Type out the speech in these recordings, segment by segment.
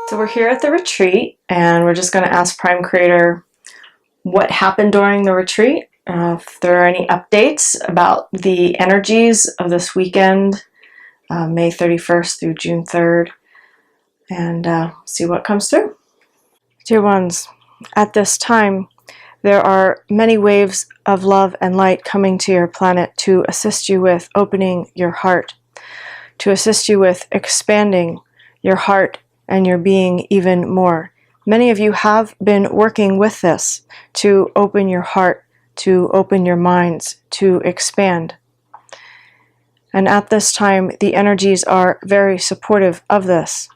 So we're here at the retreat, and we're just going to ask Prime Creator what happened during the retreat, if there are any updates about the energies of this weekend, May 31st through June 3rd, and see what comes through. Dear ones, at this time, there are many waves of love and light coming to your planet to assist you with opening your heart, to assist you with expanding your heart and your being even more. Many of you have been working with this to open your heart, to open your minds, to expand. And at this time, the energies are very supportive of this.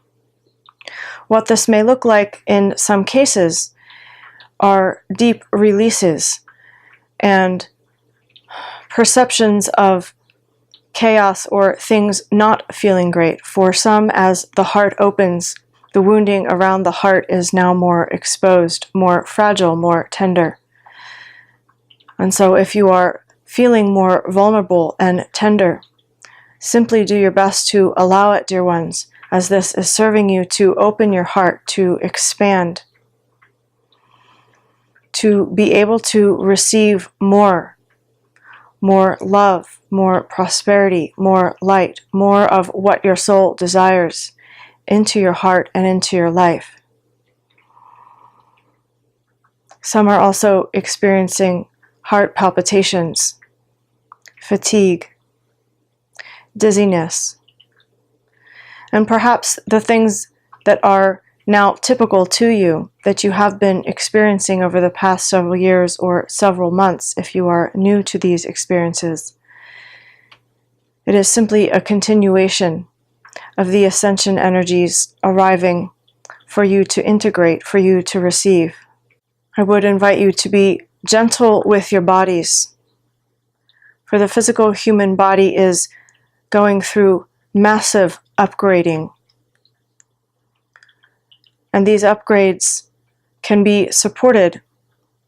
What this may look like in some cases are deep releases and perceptions of chaos or things not feeling great. For some, as the heart opens, the wounding around the heart is now more exposed, more fragile, more tender. And so if you are feeling more vulnerable and tender, simply do your best to allow it, dear ones, as this is serving you to open your heart, to expand, to be able to receive more love, more prosperity, more light, more of what your soul desires into your heart and into your life. Some are also experiencing heart palpitations, fatigue, dizziness, and perhaps the things that are now typical to you that you have been experiencing over the past several years or several months if you are new to these experiences. It is simply a continuation of the ascension energies arriving for you to integrate, for you to receive. I would invite you to be gentle with your bodies, for the physical human body is going through massive upgrading. And these upgrades can be supported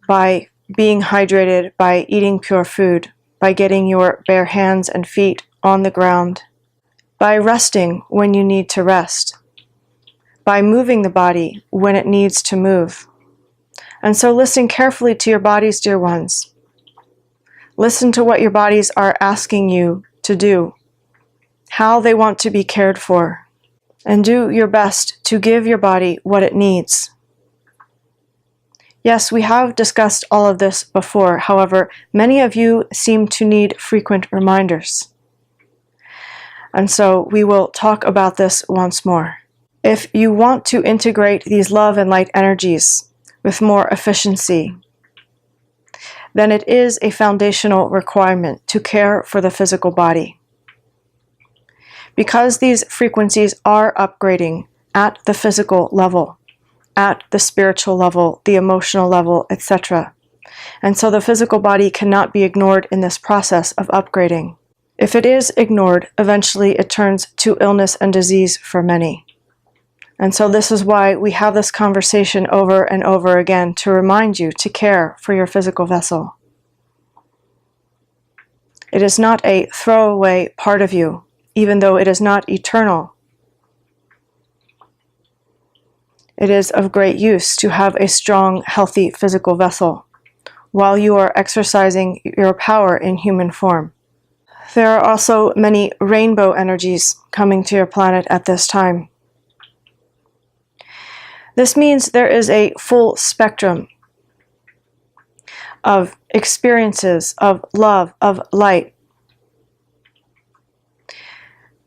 by being hydrated, by eating pure food, by getting your bare hands and feet on the ground, by resting when you need to rest, by moving the body when it needs to move. And so listen carefully to your bodies, dear ones. Listen to what your bodies are asking you to do, how they want to be cared for. And do your best to give your body what it needs. Yes, we have discussed all of this before. However, many of you seem to need frequent reminders. And so we will talk about this once more. If you want to integrate these love and light energies with more efficiency, then it is a foundational requirement to care for the physical body. Because these frequencies are upgrading at the physical level, at the spiritual level, the emotional level, etc. And so the physical body cannot be ignored in this process of upgrading. If it is ignored, eventually it turns to illness and disease for many. And so this is why we have this conversation over and over again to remind you to care for your physical vessel. It is not a throwaway part of you, even though it is not eternal. It is of great use to have a strong, healthy physical vessel while you are exercising your power in human form. There are also many rainbow energies coming to your planet at this time. This means there is a full spectrum of experiences of love, of light.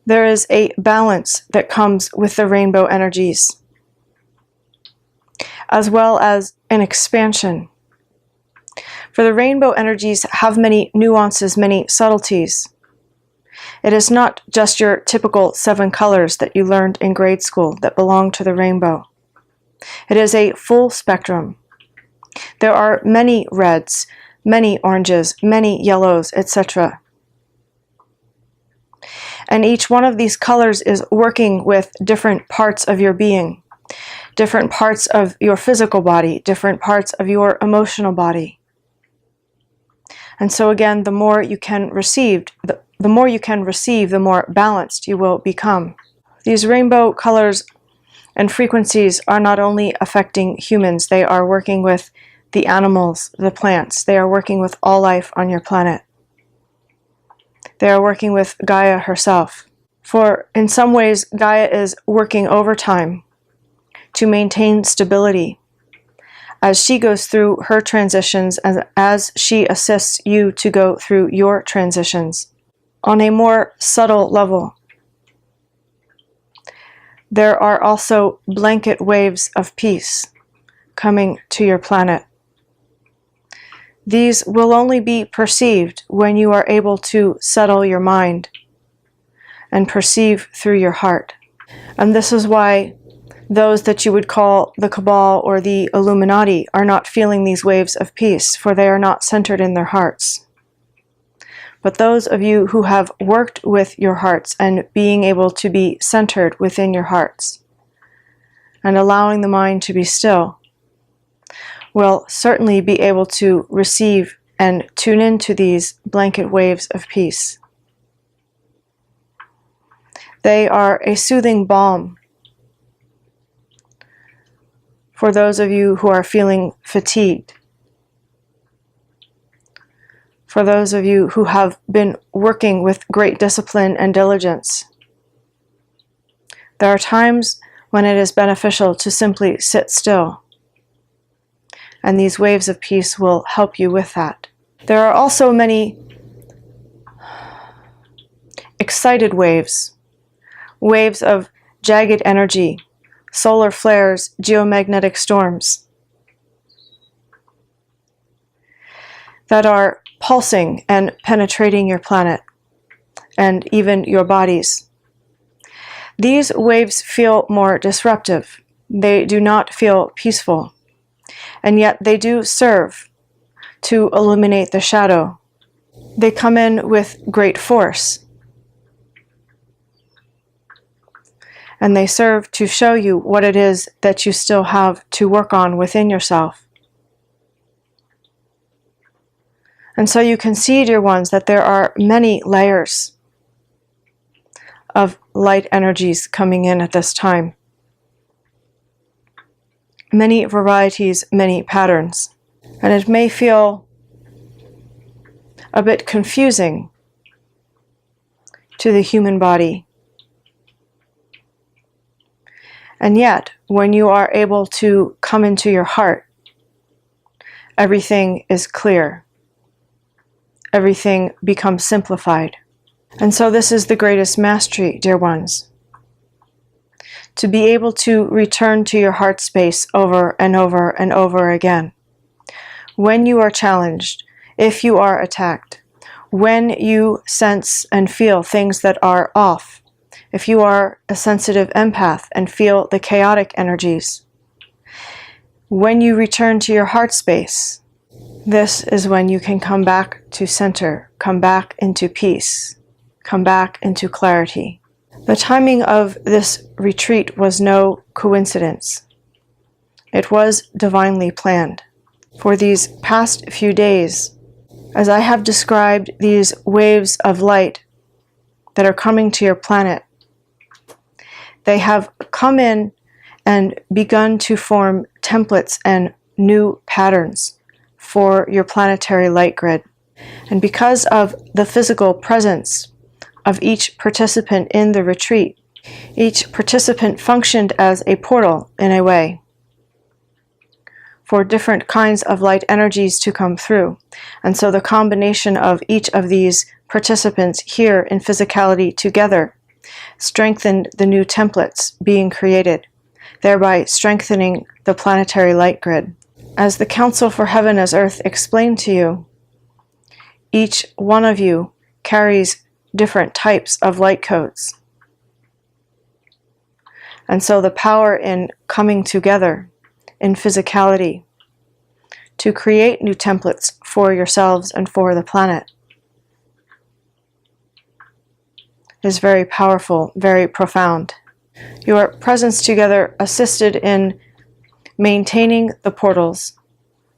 There is a balance that comes with the rainbow energies, as well as an expansion. For the rainbow energies have many nuances, many subtleties. It is not just your typical 7 colors that you learned in grade school that belong to the rainbow. It is a full spectrum. There are many reds, many oranges, many yellows, etc. And each one of these colors is working with different parts of your being, different parts of your physical body, different parts of your emotional body. And so again, the more you can receive, the more balanced you will become. These rainbow colors And frequencies are not only affecting humans, they are working with the animals, the plants. They are working with all life on your planet. They are working with Gaia herself. For in some ways, Gaia is working overtime to maintain stability as she goes through her transitions, as she assists you to go through your transitions on a more subtle level. There are also blanket waves of peace coming to your planet. These will only be perceived when you are able to settle your mind and perceive through your heart. And this is why those that you would call the Cabal or the Illuminati are not feeling these waves of peace, for they are not centered in their hearts. But those of you who have worked with your hearts and being able to be centered within your hearts and allowing the mind to be still will certainly be able to receive and tune into these blanket waves of peace. They are a soothing balm for those of you who are feeling fatigued, for those of you who have been working with great discipline and diligence. There are times when it is beneficial to simply sit still, and these waves of peace will help you with that. There are also many excited waves, waves of jagged energy, solar flares, geomagnetic storms that are pulsing and penetrating your planet and even your bodies. These waves feel more disruptive. They do not feel peaceful, and yet they do serve to illuminate the shadow. They come in with great force, and they serve to show you what it is that you still have to work on within yourself. And so you can see, dear ones, that there are many layers of light energies coming in at this time. Many varieties, many patterns. And it may feel a bit confusing to the human body. And yet, when you are able to come into your heart, everything is clear. Everything becomes simplified. And so this is the greatest mastery, dear ones. To be able to return to your heart space over and over and over again. When you are challenged, if you are attacked, when you sense and feel things that are off, if you are a sensitive empath and feel the chaotic energies, when you return to your heart space, this is when you can come back to center, come back into peace, come back into clarity. The timing of this retreat was no coincidence. It was divinely planned. For these past few days, as I have described these waves of light that are coming to your planet, they have come in and begun to form templates and new patterns for your planetary light grid. And because of the physical presence of each participant in the retreat, each participant functioned as a portal in a way for different kinds of light energies to come through. And so the combination of each of these participants here in physicality together strengthened the new templates being created, thereby strengthening the planetary light grid. As the Council for Heaven as Earth explained to you, each one of you carries different types of light codes. And so the power in coming together in physicality to create new templates for yourselves and for the planet is very powerful, very profound. Your presence together assisted in maintaining the portals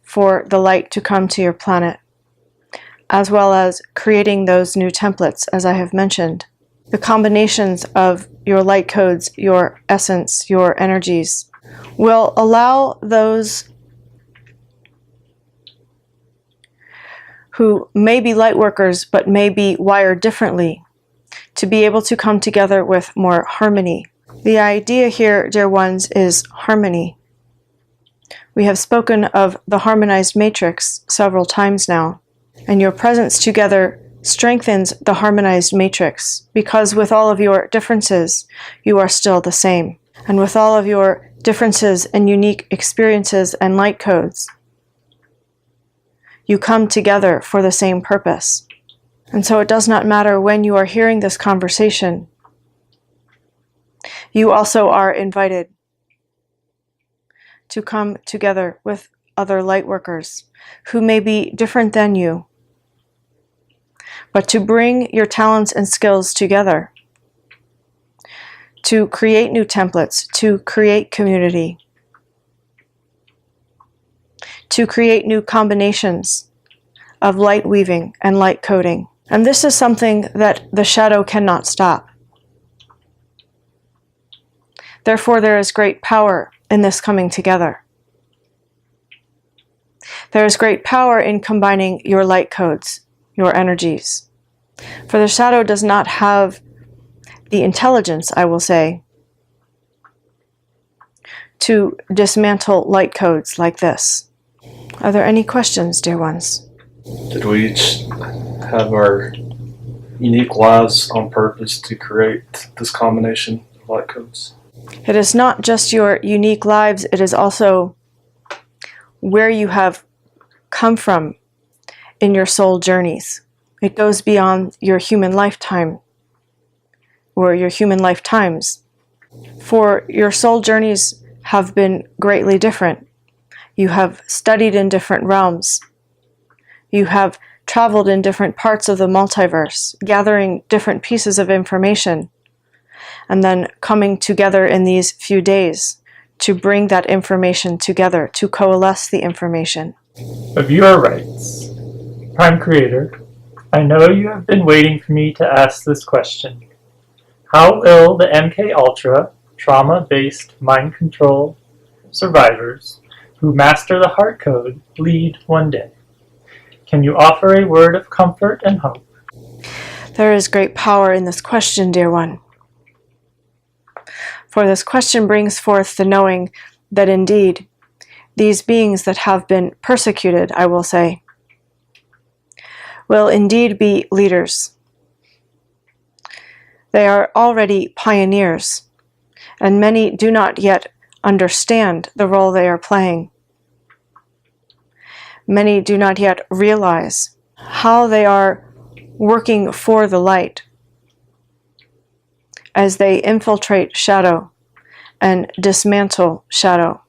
for the light to come to your planet, as well as creating those new templates, as I have mentioned. The combinations of your light codes, your essence, your energies. Will allow those who may be light workers but may be wired differently to be able to come together with more harmony. The idea here, dear ones, is harmony. We have spoken of the harmonized matrix several times now, and your presence together strengthens the harmonized matrix, because with all of your differences, you are still the same. And with all of your differences and unique experiences and light codes, you come together for the same purpose. And so it does not matter when you are hearing this conversation. You also are invited to come together with other light workers who may be different than you, but to bring your talents and skills together, to create new templates, to create community, to create new combinations of light weaving and light coding. And this is something that the shadow cannot stop. Therefore, there is great power in this coming together. There is great power in combining your light codes, your energies. For the shadow does not have the intelligence, I will say, to dismantle light codes like this. Are there any questions, dear ones? Did we each have our unique lives on purpose to create this combination of light codes? It is not just your unique lives, it is also where you have come from in your soul journeys. It goes beyond your human lifetime or your human lifetimes. For your soul journeys have been greatly different. You have studied in different realms. You have traveled in different parts of the multiverse, gathering different pieces of information, and then coming together in these few days to bring that information together, to coalesce the information. Of your rights, Prime Creator, I know you have been waiting for me to ask this question. How will the MK Ultra trauma-based mind control survivors who master the heart code lead one day? Can you offer a word of comfort and hope? There is great power in this question, dear one. For this question brings forth the knowing that indeed these beings that have been persecuted, I will say, will indeed be leaders. They are already pioneers, and many do not yet understand the role they are playing. Many do not yet realize how they are working for the light as they infiltrate shadow and dismantle shadow.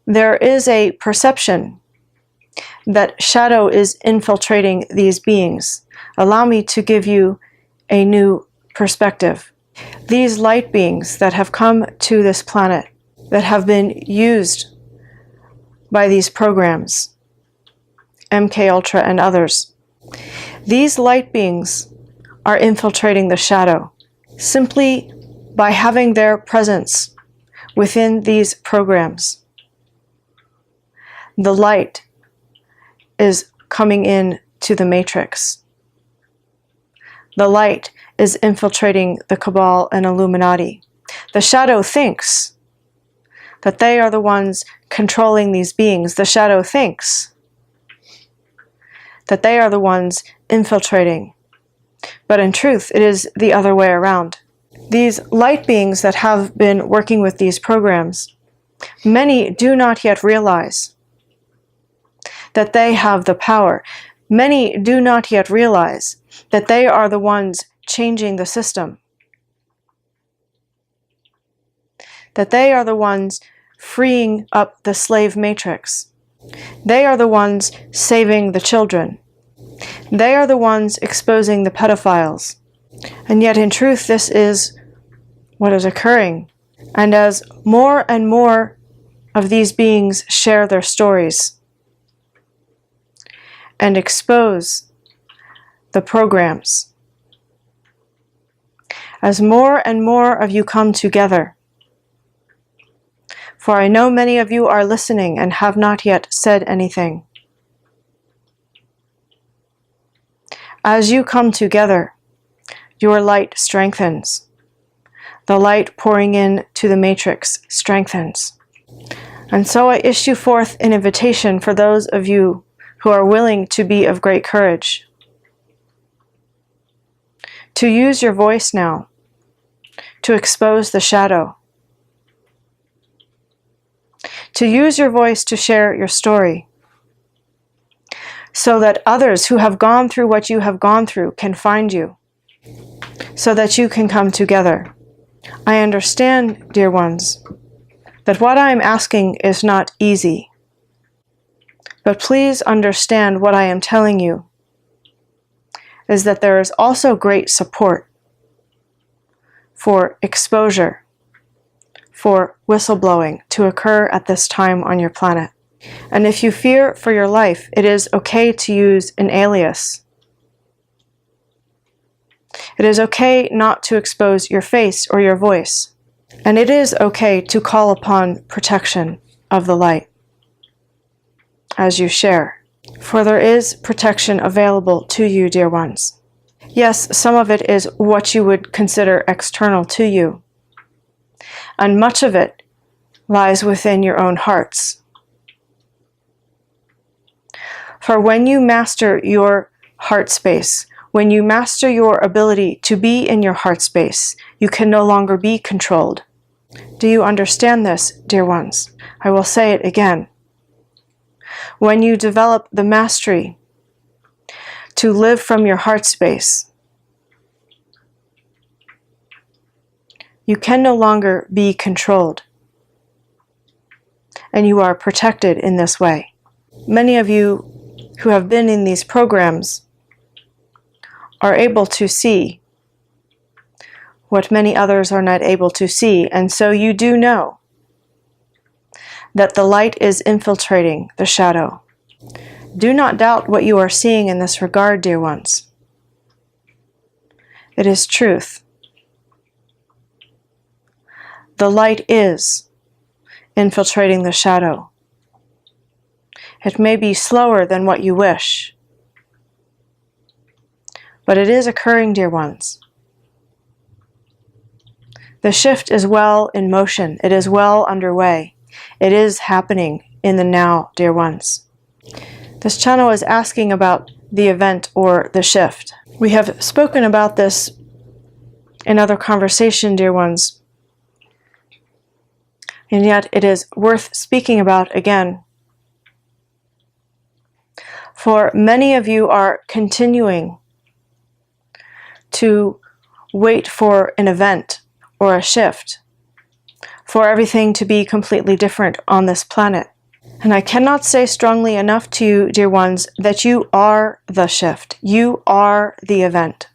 There is a perception that shadow is infiltrating these beings. Allow me to give you a new perspective. These light beings that have come to this planet, that have been used by these programs, MK Ultra and others, these light beings are infiltrating the shadow simply by having their presence within these programs. The light is coming in to the matrix. The light is infiltrating the Cabal and Illuminati. The shadow thinks that they are the ones controlling these beings. The shadow thinks that they are the ones infiltrating. But in truth, it is the other way around. These light beings that have been working with these programs, many do not yet realize that they have the power. Many do not yet realize that they are the ones changing the system. That they are the ones freeing up the slave matrix. They are the ones saving the children. They are the ones exposing the pedophiles. And yet in truth, this is what is occurring. And as more and more of these beings share their stories and expose the programs, as more and more of you come together. For I know many of you are listening and have not yet said anything. As you come together, your light strengthens. The light pouring in to the matrix strengthens. And so I issue forth an invitation for those of you who are willing to be of great courage, to use your voice now, to expose the shadow, to use your voice to share your story, so that others who have gone through what you have gone through can find you, so that you can come together. I understand, dear ones, that what I am asking is not easy. But please understand what I am telling you is that there is also great support for exposure, for whistleblowing to occur at this time on your planet. And if you fear for your life, it is okay to use an alias. It is okay not to expose your face or your voice. And it is okay to call upon protection of the light as you share. For there is protection available to you, dear ones. Yes, some of it is what you would consider external to you. And much of it lies within your own hearts. For when you master your heart space, when you master your ability to be in your heart space, you can no longer be controlled. Do you understand this, dear ones? I will say it again. When you develop the mastery to live from your heart space, you can no longer be controlled, and you are protected in this way. Many of you who have been in these programs are able to see what many others are not able to see, and so you do know that the light is infiltrating the shadow. Do not doubt what you are seeing in this regard, dear ones. It is truth. The light is infiltrating the shadow. It may be slower than what you wish, but it is occurring, dear ones. The shift is well in motion. It is well underway. It is happening in the now, dear ones. This channel is asking about the event or the shift. We have spoken about this in other conversation, dear ones, and yet it is worth speaking about again. For many of you are continuing to wait for an event or a shift, for everything to be completely different on this planet. And I cannot say strongly enough to you, dear ones, that you are the shift. You are the event.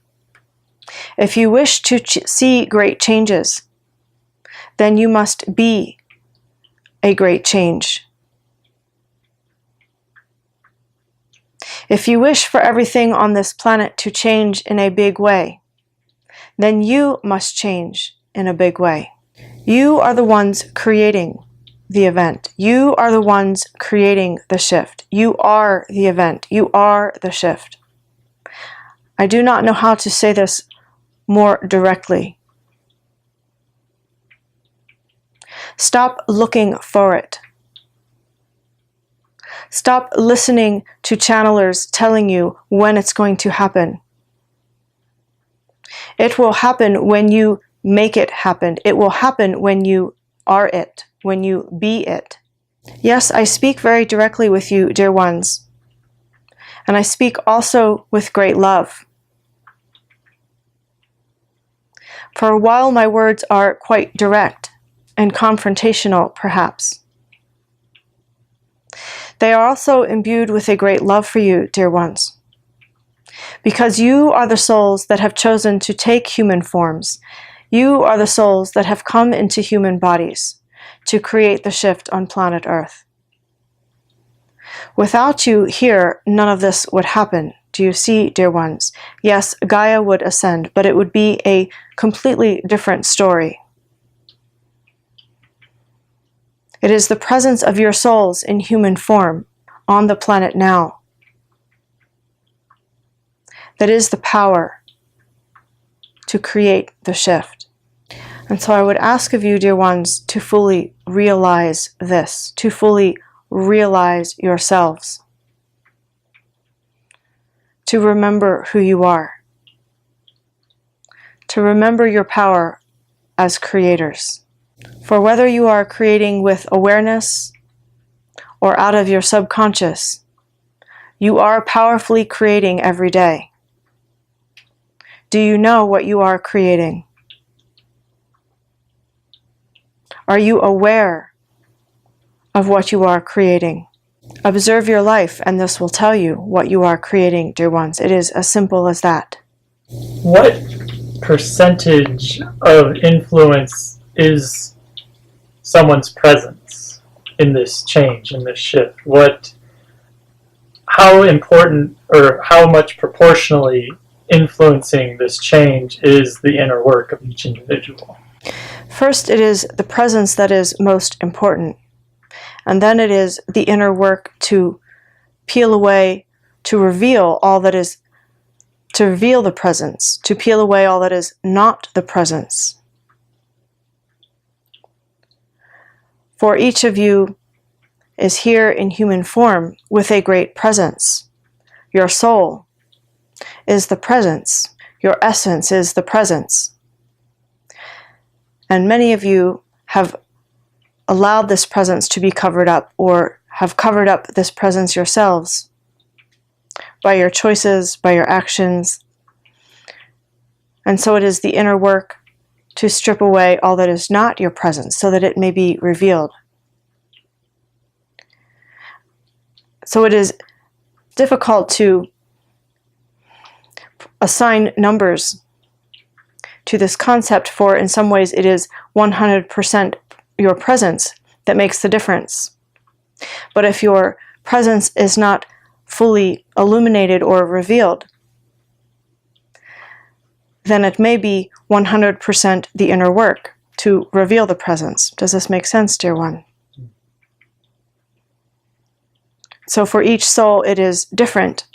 If you wish to see great changes, then you must be a great change. If you wish for everything on this planet to change in a big way, then you must change in a big way. You are the ones creating the event. You are the ones creating the shift. You are the event. You are the shift. I do not know how to say this more directly. Stop looking for it. Stop listening to channelers telling you when it's going to happen. It will happen when you make it happen. It will happen when you are it, when you be it. Yes, I speak very directly with you, dear ones, and I speak also with great love. For while my words are quite direct and confrontational, perhaps, they are also imbued with a great love for you, dear ones, because you are the souls that have chosen to take human forms. You are the souls that have come into human bodies to create the shift on planet Earth. Without you here, none of this would happen, Do you see, dear ones? Yes, Gaia would ascend, but it would be a completely different story. It is the presence of your souls in human form on the planet now that is the power to create the shift. And so I would ask of you, dear ones, to fully realize this, to fully realize yourselves, to remember who you are, to remember your power as creators. For whether you are creating with awareness or out of your subconscious, you are powerfully creating every day. Do you know what you are creating? Are you aware of what you are creating? Observe your life, and this will tell you what you are creating, dear ones. It is as simple as that. What percentage of influence is someone's presence in this change, in this shift? How important or how much proportionally influencing this change is the inner work of each individual? First, it is the presence that is most important. And then it is the inner work to peel away, to reveal all that is, to reveal the presence, to peel away all that is not the presence. For each of you is here in human form with a great presence. Your soul is the presence. Your essence is the presence. And many of you have allowed this presence to be covered up, or have covered up this presence yourselves by your choices, by your actions. And so it is the inner work to strip away all that is not your presence so that it may be revealed. So it is difficult to assign numbers to this concept, for in some ways it is 100% your presence that makes the difference. But if your presence is not fully illuminated or revealed, then it may be 100% the inner work to reveal the presence. Does this make sense, dear one? So for each soul it is different.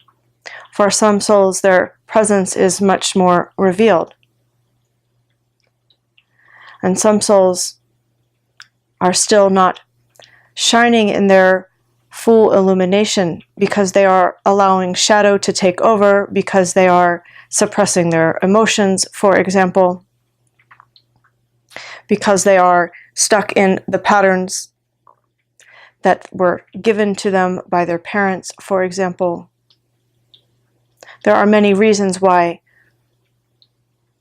For some souls their presence is much more revealed. And some souls are still not shining in their full illumination because they are allowing shadow to take over, because they are suppressing their emotions, for example, because they are stuck in the patterns that were given to them by their parents, for example. There are many reasons why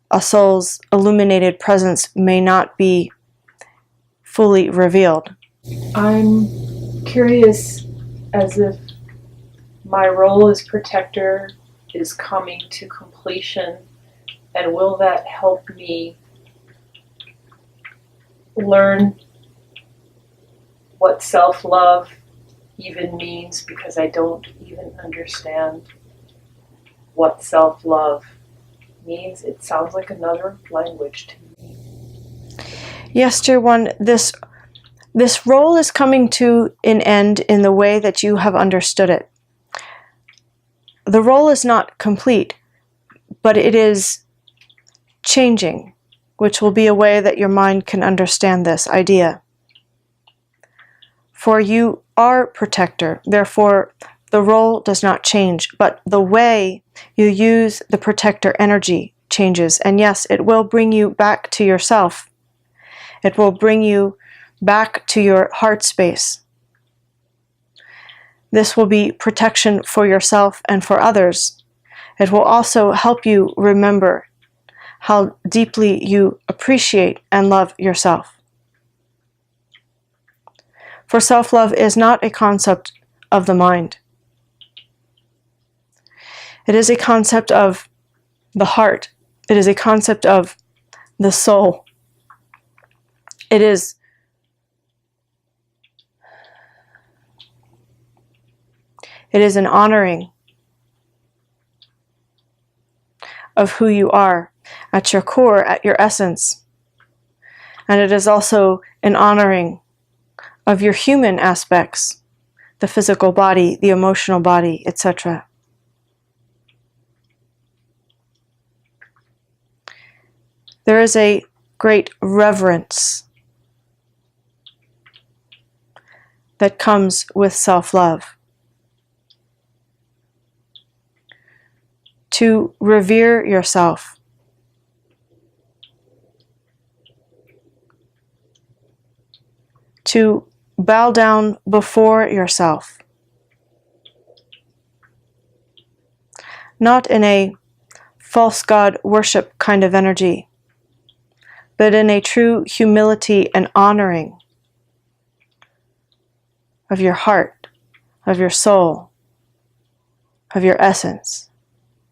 a soul's illuminated presence may not be fully revealed. I'm curious, as if my role as protector is coming to completion, and will that help me learn what self-love even means, because I don't even understand what self-love means. It sounds like another language to me. Yes, dear one, this role is coming to an end in the way that you have understood it. The role is not complete, but it is changing, which will be a way that your mind can understand this idea. For you are protector, therefore the role does not change, but the way you use the protector energy changes. And yes, it will bring you back to yourself. It will bring you back to your heart space. This will be protection for yourself and for others. It will also help you remember how deeply you appreciate and love yourself. For self-love is not a concept of the mind. It is a concept of the heart. It is a concept of the soul. It is an honoring of who you are, at your core, at your essence. And it is also an honoring of your human aspects, the physical body, the emotional body, etc. There is a great reverence that comes with self-love. To revere yourself. To bow down before yourself. Not in a false god worship kind of energy, but in a true humility and honoring of your heart, of your soul, of your essence.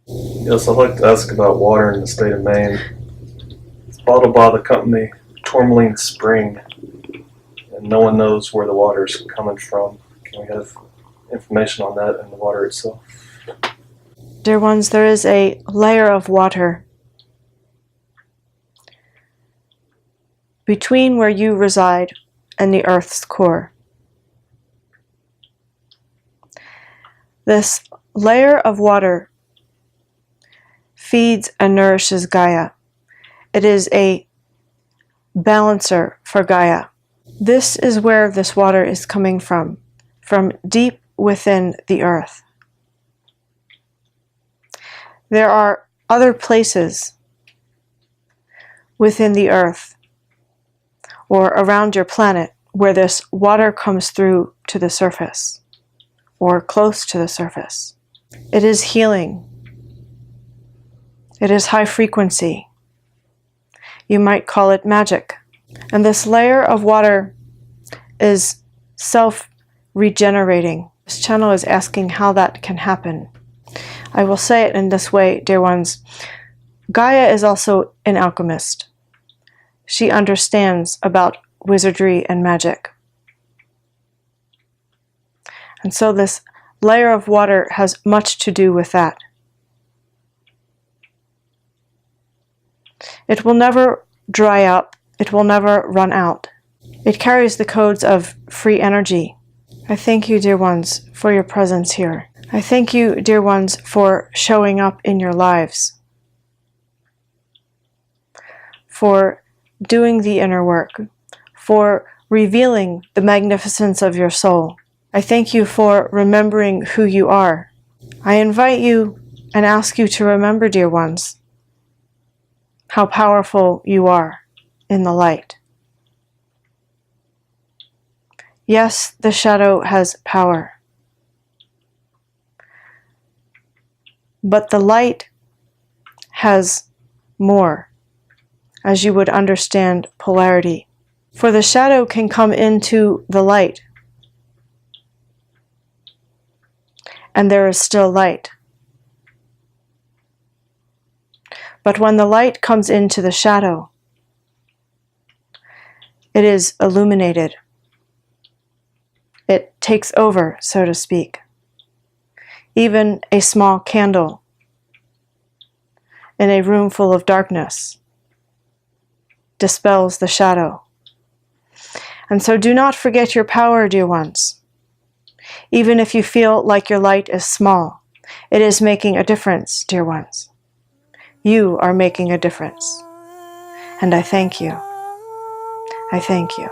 Yes, I'd like to ask about water in the state of Maine. It's bottled by the company Tourmaline Spring, and no one knows where the water is coming from. Can we have information on that and the water itself? Dear ones, there is a layer of water between where you reside and the Earth's core. This layer of water feeds and nourishes Gaia. It is a balancer for Gaia. This is where this water is coming from deep within the earth. There are other places within the earth or around your planet where this water comes through to the surface or close to the surface. It is healing. It is high frequency. You might call it magic. And this layer of water is self-regenerating. This channel is asking how that can happen. I will say it in this way, dear ones. Gaia is also an alchemist. She understands about wizardry and magic. And so this layer of water has much to do with that. It will never dry up. It will never run out. It carries the codes of free energy. I thank you, dear ones, for your presence here. I thank you, dear ones, for showing up in your lives, for doing the inner work, for revealing the magnificence of your soul. I thank you for remembering who you are. I invite you and ask you to remember, dear ones, how powerful you are in the light. Yes, the shadow has power, but the light has more, as you would understand polarity. For the shadow can come into the light, and there is still light. But when the light comes into the shadow, it is illuminated. It takes over, so to speak. Even a small candle in a room full of darkness dispels the shadow. And so do not forget your power, dear ones. Even if you feel like your light is small, it is making a difference, dear ones. You are making a difference. And I thank you. I thank you.